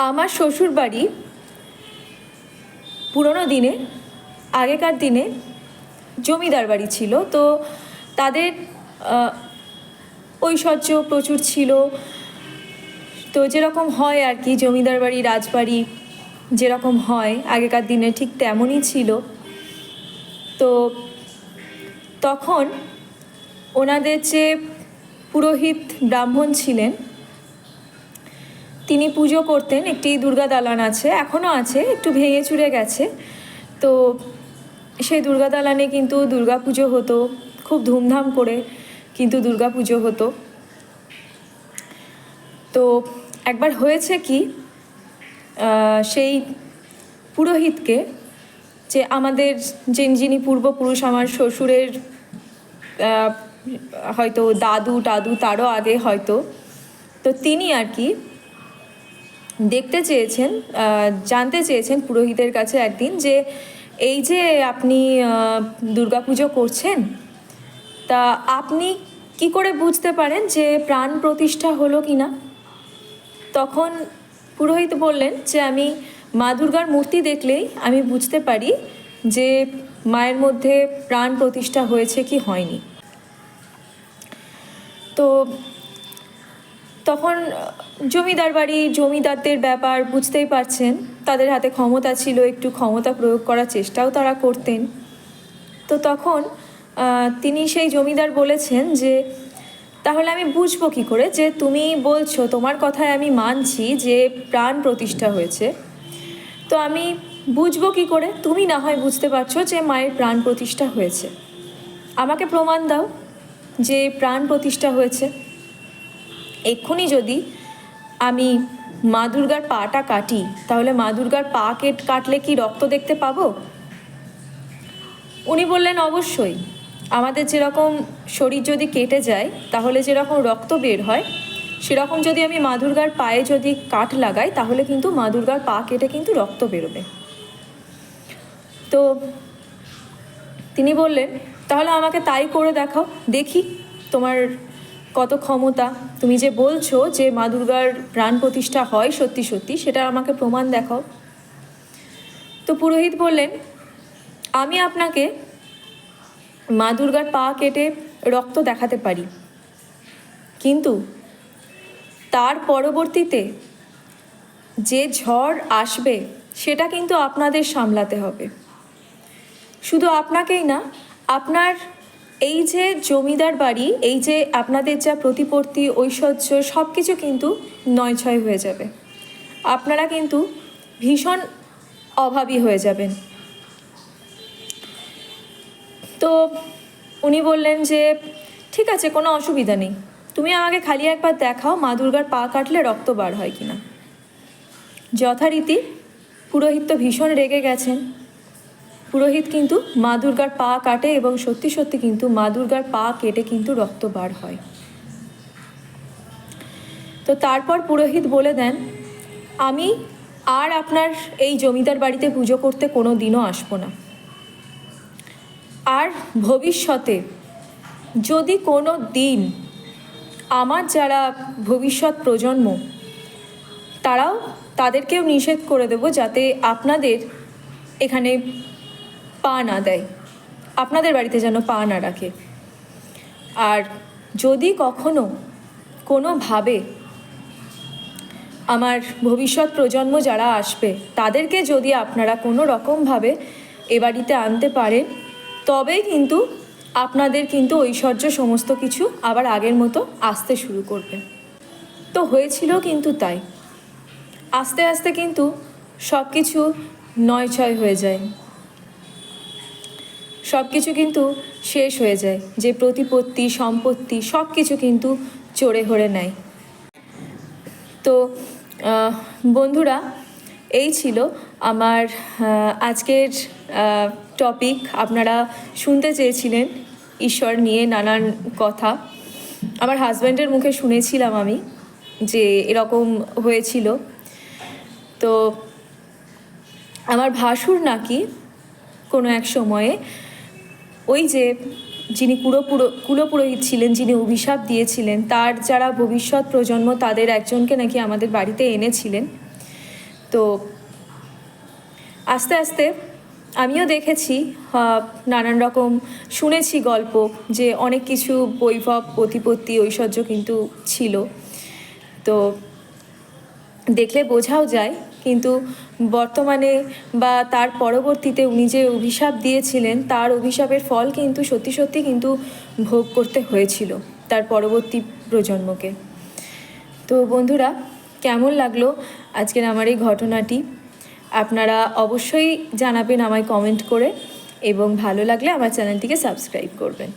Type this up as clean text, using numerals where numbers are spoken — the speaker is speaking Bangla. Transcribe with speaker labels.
Speaker 1: আমার শ্বশুর বাড়ি পুরনো দিনে, আগেকার দিনে জমিদার বাড়ি ছিল। তো তাদের ঐশ্বর্য প্রচুর ছিল। তো যেরকম হয় আর কি, জমিদার বাড়ি রাজবাড়ি যেরকম হয় আগেকার দিনে ঠিক তেমনই ছিল। তো তখন ওনাদের যে পুরোহিত ব্রাহ্মণ ছিলেন, তিনি পুজো করতেন। একটি দুর্গা দালান আছে, এখনও আছে, একটু ভেঙে চুরে গেছে। তো সেই দুর্গা দালানে কিন্তু দুর্গা পুজো হতো, খুব ধুমধাম করে কিন্তু দুর্গা পুজো হতো। তো একবার হয়েছে কি, সেই পুরোহিতকে, যে আমাদের যিনি পূর্বপুরুষ, আমার শ্বশুরের হয়তো দাদু টাদু তারও আগে হয়তো, তো তিনি আর কি দেখতে চেয়েছেন, জানতে চেয়েছেন পুরোহিতের কাছে একদিন, যে এই যে আপনি দুর্গাপুজো করছেন, তা আপনি কি করে বুঝতে পারেন যে প্রাণ প্রতিষ্ঠা হলো কি না? তখন পুরোহিত বললেন যে আমি মা দুর্গার মূর্তি দেখলেই আমি বুঝতে পারি যে মায়ের মধ্যে প্রাণ প্রতিষ্ঠা হয়েছে কি হয়নি। তো তখন জমিদার বাড়ি, জমিদারদের ব্যাপার বুঝতেই পারছেন, তাদের হাতে ক্ষমতা ছিল, একটু ক্ষমতা প্রয়োগ করার চেষ্টাও তারা করতেন। তো তখন তিনি সেই জমিদার বলেছেন যে তাহলে আমি বুঝবো কী করে যে তুমি বলছো, তোমার কথায় আমি মানছি যে প্রাণ প্রতিষ্ঠা হয়েছে, তো আমি বুঝবো কী করে? তুমি না হয় বুঝতে পারছো যে মায়ের প্রাণ প্রতিষ্ঠা হয়েছে, আমাকে প্রমাণ দাও যে প্রাণ প্রতিষ্ঠা হয়েছে। এক্ষুনি যদি আমি মা দুর্গার পাটা কাটি, তাহলে মা দুর্গার পা কাটলে কি রক্ত দেখতে পাবো? উনি বললেন অবশ্যই, আমাদের যেরকম শরীর যদি কেটে যায় তাহলে যেরকম রক্ত বের হয়, সেরকম যদি আমি মা দুর্গার পায়ে যদি কাট লাগাই, তাহলে কিন্তু মা দুর্গার পা কেটে কিন্তু রক্ত বেরোবে। তো তিনি বললেন তাহলে আমাকে তাই করে দেখাও, দেখি তোমার কত ক্ষমতা, তুমি যে বলছো যে মা দুর্গার প্রাণ প্রতিষ্ঠা হয় সত্যি সত্যি, সেটা আমাকে প্রমাণ দেখাও। তো পুরোহিত বললেন আমি আপনাকে মা দুর্গার পা কেটে রক্ত দেখাতে পারি, কিন্তু তার পরবর্তীতে যে ঝড় আসবে সেটা কিন্তু আপনাদের সামলাতে হবে। শুধু আপনাকেই না, আপনার এই যে জমিদার বাড়ি, এই যে আপনাদের যা প্রতিপত্তি, ঐশ্বর্য, সব কিছু কিন্তু নয়ছয় হয়ে যাবে। আপনারা কিন্তু ভীষণ অভাবী হয়ে যাবেন। তো উনি বললেন যে ঠিক আছে, কোনো অসুবিধা নেই, তুমি আমাকে খালি একবার দেখাও মা দুর্গার পা কাটলে রক্ত বার হয় কিনা। যথারীতি পুরোহিত তো ভীষণ রেগে গেছেন। পুরোহিত কিন্তু মা দুর্গার পা কাটে এবং সত্যি সত্যি কিন্তু মা দুর্গার পা কেটে কিন্তু রক্ত বার হয়। তো তারপর পুরোহিত বলে দেন আমি আর আপনার এই জমিদার বাড়িতে পুজো করতে কোনো দিনও আসবো না, আর ভবিষ্যতে যদি কোনো দিন আমার যারা ভবিষ্যৎ প্রজন্ম, তাদেরকেও নিষেধ করে দেব যাতে আপনাদের এখানে পা না দেয়, আপনাদের বাড়িতে যেন পা না রাখে। আর যদি কখনো কোনোভাবে আমার ভবিষ্যৎ প্রজন্ম যারা আসবে, তাদেরকে যদি আপনারা কোনো রকমভাবে এ বাড়িতে আনতে পারেন, তবেই কিন্তু আপনাদের কিন্তু ঐশ্বর্য সমস্ত কিছু আবার আগের মতো আসতে শুরু করবে। তো হয়েছিল কিন্তু তাই, আস্তে আস্তে কিন্তু সব কিছু নয়ছয় হয়ে যায়, সব কিছু কিন্তু শেষ হয়ে যায়, যে প্রতিপত্তি সম্পত্তি সব কিছু কিন্তু চড়ে হরে নেয়। তো বন্ধুরা, এই ছিল আমার আজকের টপিক। আপনারা শুনতে চেয়েছিলেন ঈশ্বর নিয়ে নানান কথা। আমার হাজব্যান্ডের মুখে শুনেছিলাম আমি যে এরকম হয়েছিল। তো আমার ভাসুর নাকি কোনো এক সময়ে ওই যে যিনি কুলপুরোহিত ছিলেন, যিনি অভিশাপ দিয়েছিলেন, তার যারা ভবিষ্যৎ প্রজন্ম, তাদের একজনকে নাকি আমাদের বাড়িতে এনেছিলেন। তো আস্তে আস্তে আমিও দেখেছি, নানান রকম শুনেছি গল্প, যে অনেক কিছু বৈভব প্রতিপত্তি ঐশ্বর্য কিন্তু ছিল। তো দেখলে বোঝাও যায়, কিন্তু বর্তমানে বা তার পরবর্তীতে উনি যে অভিশাপ দিয়েছিলেন, তার অভিশাপের ফল কিন্তু সত্যি সত্যি কিন্তু ভোগ করতে হয়েছিল তার পরবর্তী প্রজন্মকে। তো বন্ধুরা, কেমন লাগলো আজকের আমার এই ঘটনাটি? আপনারা অবশ্যই জানাবেন আমায় কমেন্ট করে, এবং ভালো লাগলে আমার চ্যানেলটিকে সাবস্ক্রাইব করবেন।